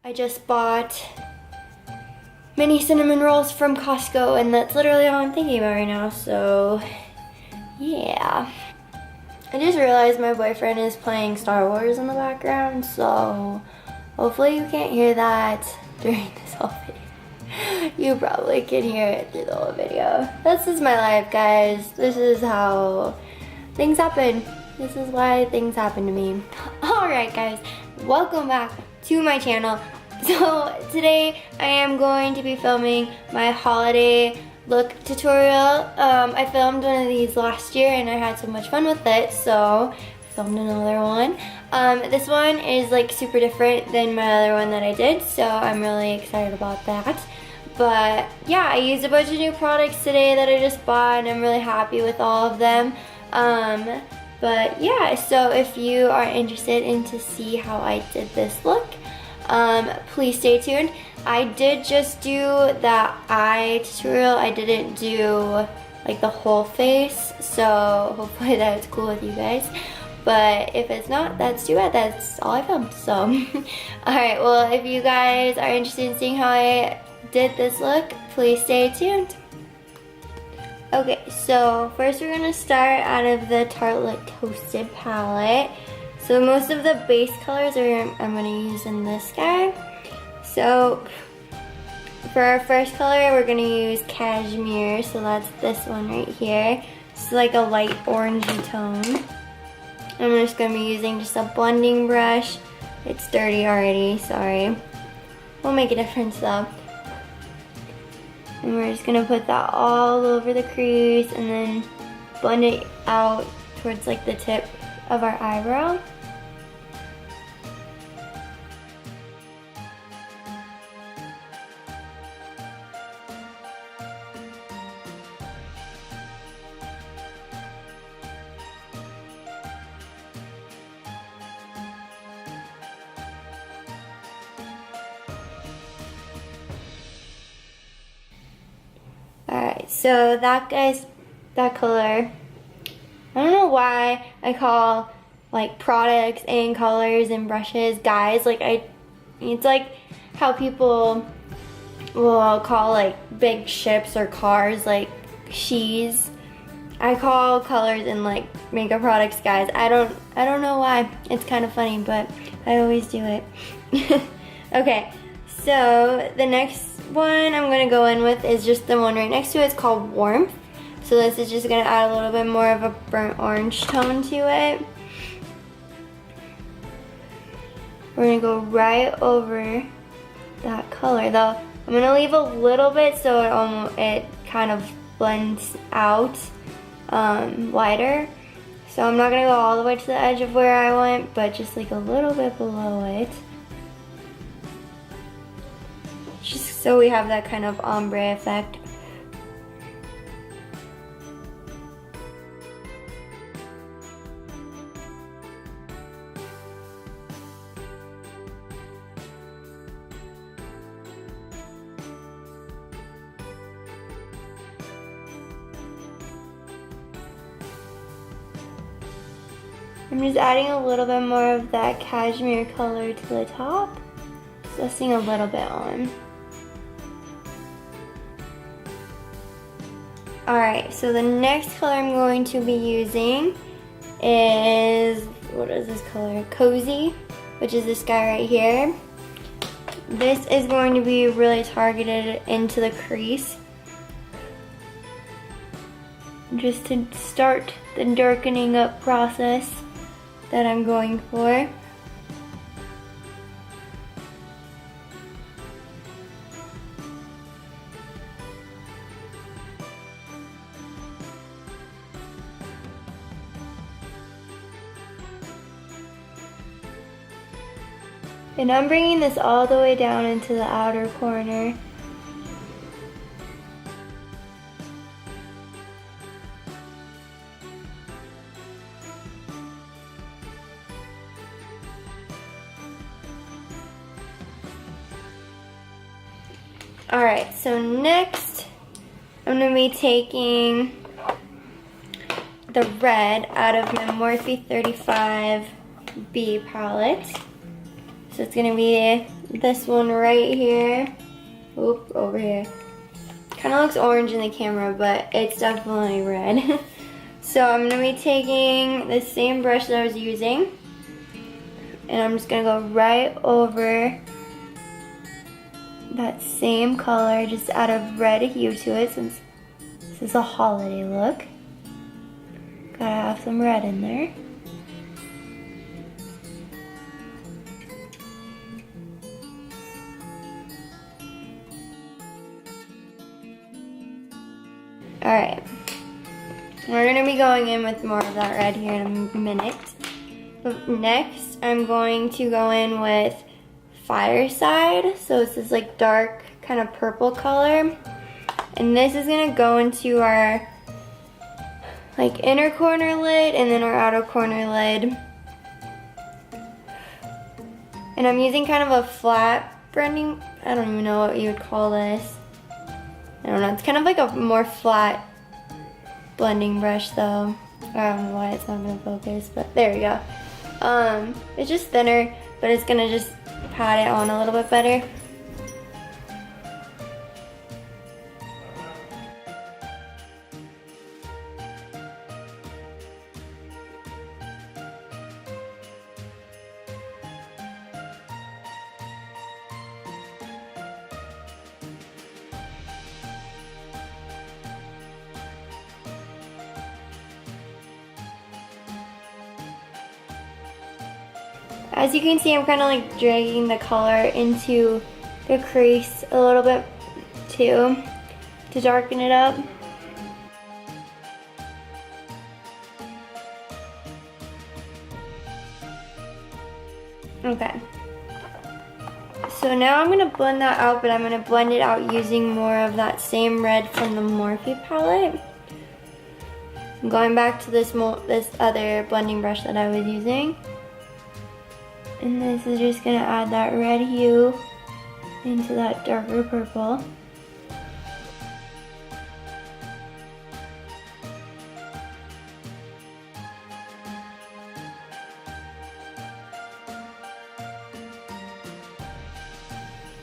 I just bought mini cinnamon rolls from Costco, and that's literally all I'm thinking about right now, so yeah. I just realized my boyfriend is playing Star Wars in the background, so hopefully you can't hear that during this whole video. You probably can hear it through the whole video. This is my life, guys. This is how things happen. This is why things happen to me. Alright guys, welcome back to my channel. So today I am going to be filming my holiday look tutorial. I filmed one of these last year and I had so much fun with it, so I filmed another one. This one is like super different than my other one that I did, so I'm really excited about that. But yeah, I used a bunch of new products today that I just bought and I'm really happy with all of them. But yeah, so if you are interested in to see how I did this look, please stay tuned. I did just do that eye tutorial. I didn't do like the whole face, so hopefully that's cool with you guys. But if it's not, that's too bad. That's all I filmed, so. Alright, well, if you guys are interested in seeing how I did this look, please stay tuned. Okay, so first we're gonna start out of the Tarte Toasted palette. So most of the base colors I'm gonna use in this guy. So for our first color, we're gonna use Cashmere. So that's this one right here. It's like a light orangey tone. I'm just gonna be using just a blending brush. It's dirty already, sorry. Won't make a difference though. And we're just gonna put that all over the crease and then blend it out towards like the tip of our eyebrow. Alright, so that color, I don't know why I call like products and colors and brushes guys. Like it's like how people will call like big ships or cars like she's. I call colors and like makeup products guys. I don't know why. It's kind of funny, but I always do it. Okay, so the next one I'm gonna go in with is just the one right next to it. It's called Warmth. So this is just gonna add a little bit more of a burnt orange tone to it. We're gonna go right over that color though. I'm gonna leave a little bit so it kind of blends out lighter. So I'm not gonna go all the way to the edge of where I went, but just like a little bit below it. Just so we have that kind of ombre effect. I'm just adding a little bit more of that cashmere color to the top. Dusting a little bit on. Alright, so the next color I'm going to be using is, what is this color? Cozy, which is this guy right here. This is going to be really targeted into the crease, just to start the darkening up process that I'm going for. And I'm bringing this all the way down into the outer corner. Alright, so next I'm going to be taking the red out of my Morphe 35B palette. So it's gonna be this one right here. Oop, over here. Kind of looks orange in the camera, but it's definitely red. So I'm gonna be taking the same brush that I was using, and I'm just gonna go right over that same color, just add a red hue to it since this is a holiday look. Gotta have some red in there. Alright, we're going to be going in with more of that red here in a minute. But next, I'm going to go in with Fireside. So it's this like dark kind of purple color. And this is going to go into our like inner corner lid and then our outer corner lid. And I'm using kind of a flat blending, I don't even know what you would call this. I don't know, it's kind of like a more flat blending brush though. I don't know why it's not gonna focus, but there we go. It's just thinner, but it's gonna just pat it on a little bit better. As you can see, I'm kind of like dragging the color into the crease a little bit too to darken it up. Okay. So now I'm going to blend that out, but I'm going to blend it out using more of that same red from the Morphe palette. I'm going back to this other blending brush that I was using. And this is just going to add that red hue into that darker purple.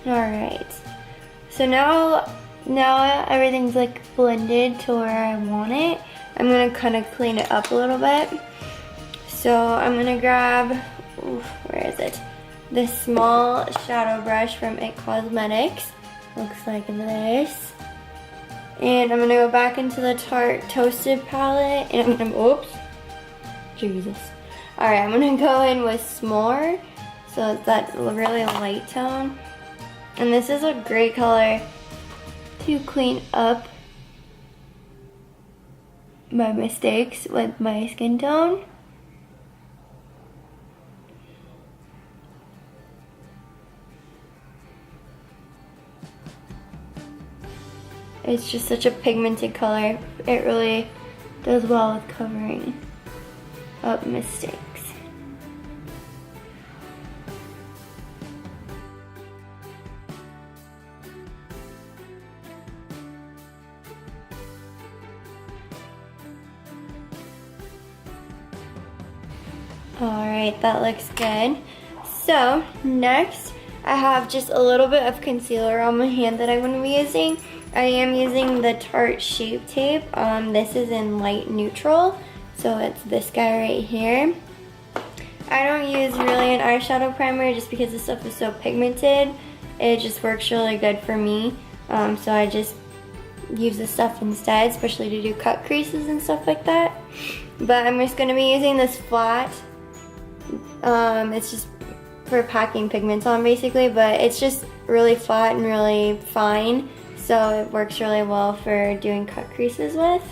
Alright, so now everything's like blended to where I want it. I'm going to kind of clean it up a little bit. So I'm going to grab, where is it? This small shadow brush from It Cosmetics. Looks like this. And I'm going to go back into the Tarte Toasted palette. And I'm going to, oops. Jesus. Alright, I'm going to go in with S'more. So it's that really light tone. And this is a great color to clean up my mistakes with my skin tone. It's just such a pigmented color. It really does well with covering up mistakes. Alright, that looks good. So, next I have just a little bit of concealer on my hand that I'm going to be using. I am using the Tarte Shape Tape. This is in light neutral, so it's this guy right here. I don't use really an eyeshadow primer just because this stuff is so pigmented. It just works really good for me. So I just use this stuff instead, especially to do cut creases and stuff like that. But I'm just going to be using this flat. It's just for packing pigments on basically, but it's just really flat and really fine, so it works really well for doing cut creases with.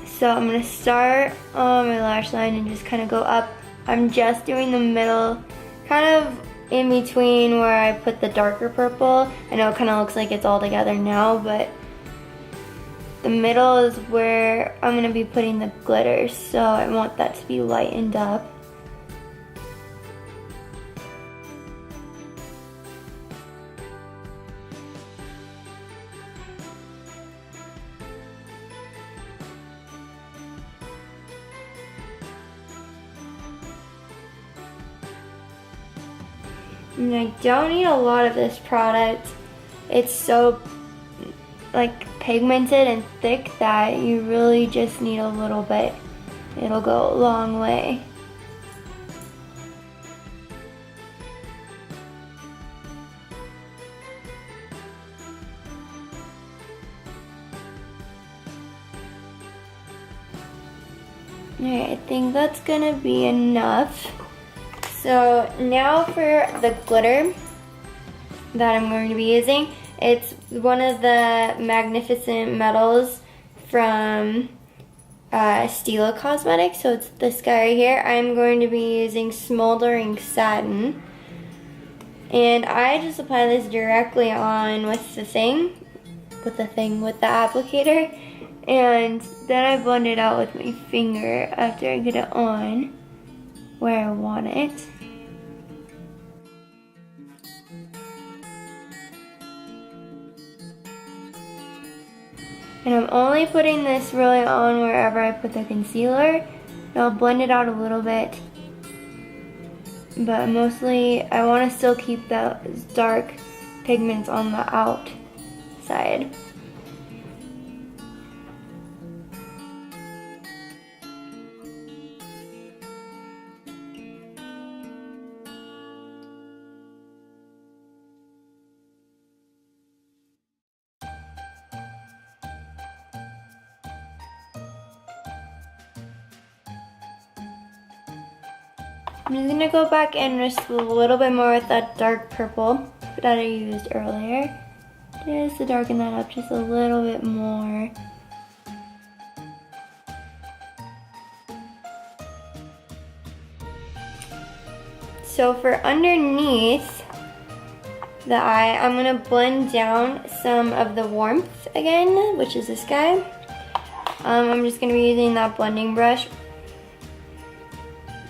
So I'm going to start on my lash line and just kind of go up. I'm just doing the middle, kind of in between where I put the darker purple. I know it kind of looks like it's all together now, but the middle is where I'm going to be putting the glitter, so I want that to be lightened up. And I don't need a lot of this product. It's so like pigmented and thick that you really just need a little bit. It'll go a long way. Alright, I think that's gonna be enough. So now for the glitter that I'm going to be using. It's one of the Magnificent Metals from Stila Cosmetics. So it's this guy right here. I'm going to be using Smoldering Satin. And I just apply this directly on with the applicator. And then I blend it out with my finger after I get it on where I want it. And I'm only putting this really on wherever I put the concealer. And I'll blend it out a little bit. But mostly I want to still keep those dark pigments on the outside. I'm just gonna go back in just a little bit more with that dark purple that I used earlier. Just to darken that up just a little bit more. So for underneath the eye, I'm gonna blend down some of the warmth again, which is this guy. I'm just gonna be using that blending brush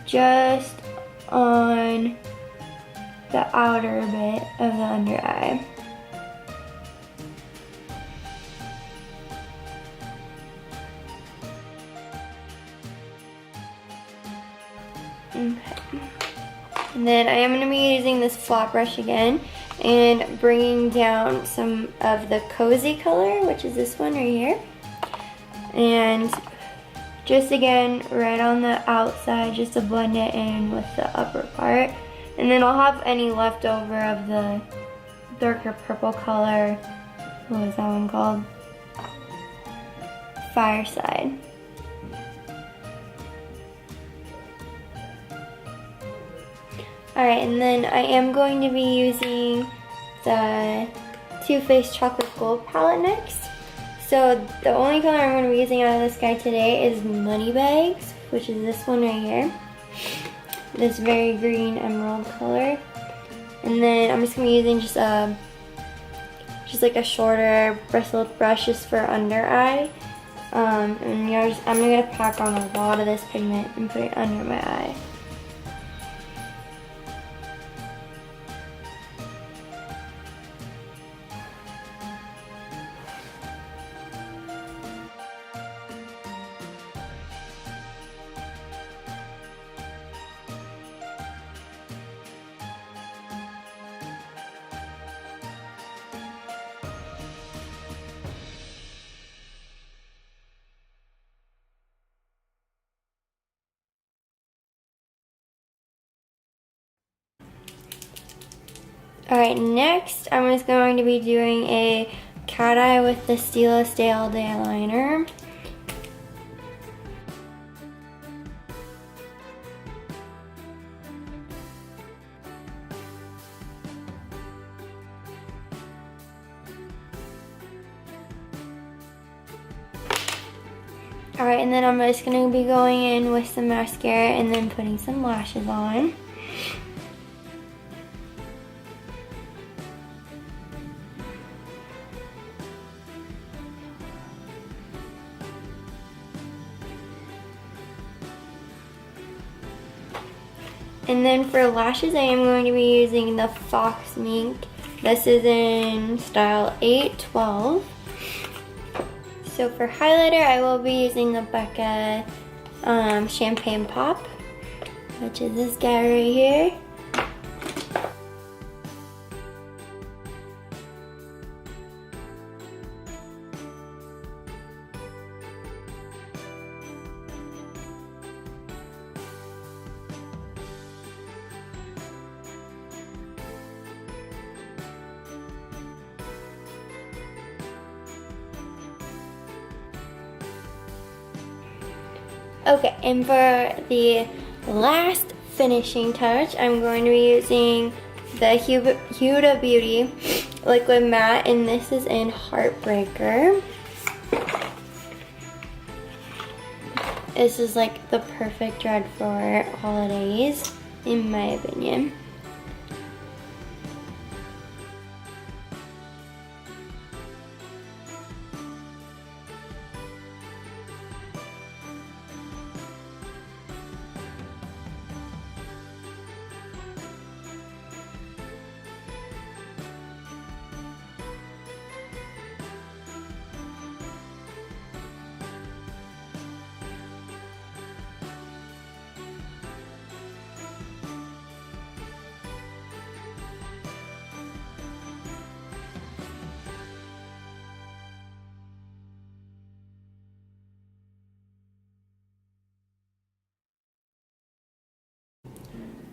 just on the outer bit of the under eye. Okay. And then I am going to be using this flat brush again and bringing down some of the cozy color, which is this one right here. And just again, right on the outside, just to blend it in with the upper part. And then I'll have any leftover of the darker purple color. What was that one called? Fireside. Alright, and then I am going to be using the Too Faced Chocolate Gold palette next. So the only color I'm going to be using out of this guy today is Moneybags, which is this one right here. This very green emerald color. And then I'm just going to be using just like a shorter bristled brush just for under eye. And I'm going to pack on a lot of this pigment and put it under my eye. Alright, next I'm just going to be doing a cat eye with the Stila Stay All Day liner. Alright, and then I'm just going to be going in with some mascara and then putting some lashes on. And then for lashes, I am going to be using the Fox Mink. This is in style 812. So for highlighter, I will be using the Becca Champagne Pop, which is this guy right here. Okay, and for the last finishing touch, I'm going to be using the Huda Beauty Liquid Matte, and this is in Heartbreaker. This is like the perfect red for holidays, in my opinion.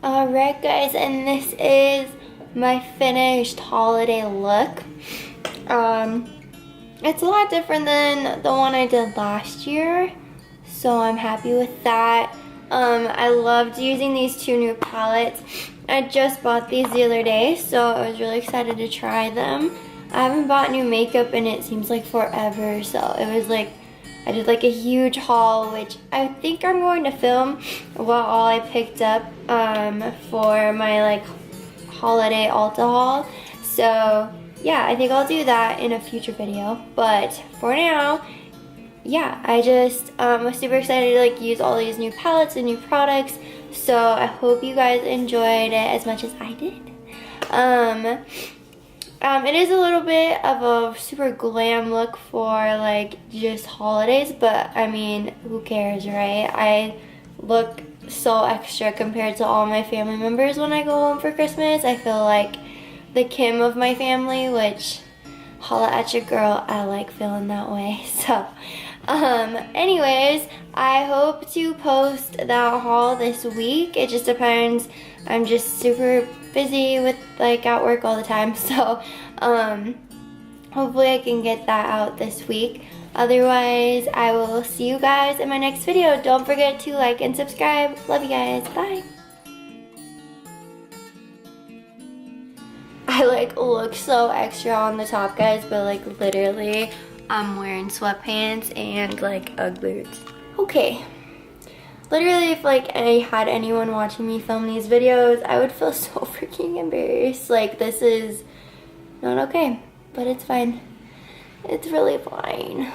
Alright guys, and this is my finished holiday look. It's a lot different than the one I did last year, so I'm happy with that. I loved using these two new palettes. I just bought these the other day, so I was really excited to try them. I haven't bought new makeup and it seems like forever, so it was like I did like a huge haul, which I think I'm going to film what all I picked up for my like holiday Ulta haul. So yeah, I think I'll do that in a future video. But for now, yeah, I just was super excited to like use all these new palettes and new products. So I hope you guys enjoyed it as much as I did. It is a little bit of a super glam look for like just holidays, but I mean, who cares, right? I look so extra compared to all my family members when I go home for Christmas. I feel like the Kim of my family, which, holla at your girl, I like feeling that way. So anyways, I hope to post that haul this week. It just depends. I'm just super busy with like at work all the time, so hopefully I can get that out this week. Otherwise, I will see you guys in my next video. Don't forget to like and subscribe. Love you guys. Bye. I like look so extra on the top, guys, but like literally I'm wearing sweatpants and like Ugg boots. Okay. Literally, if like I had anyone watching me film these videos, I would feel so freaking embarrassed. Like, this is not okay, but it's fine. It's really fine.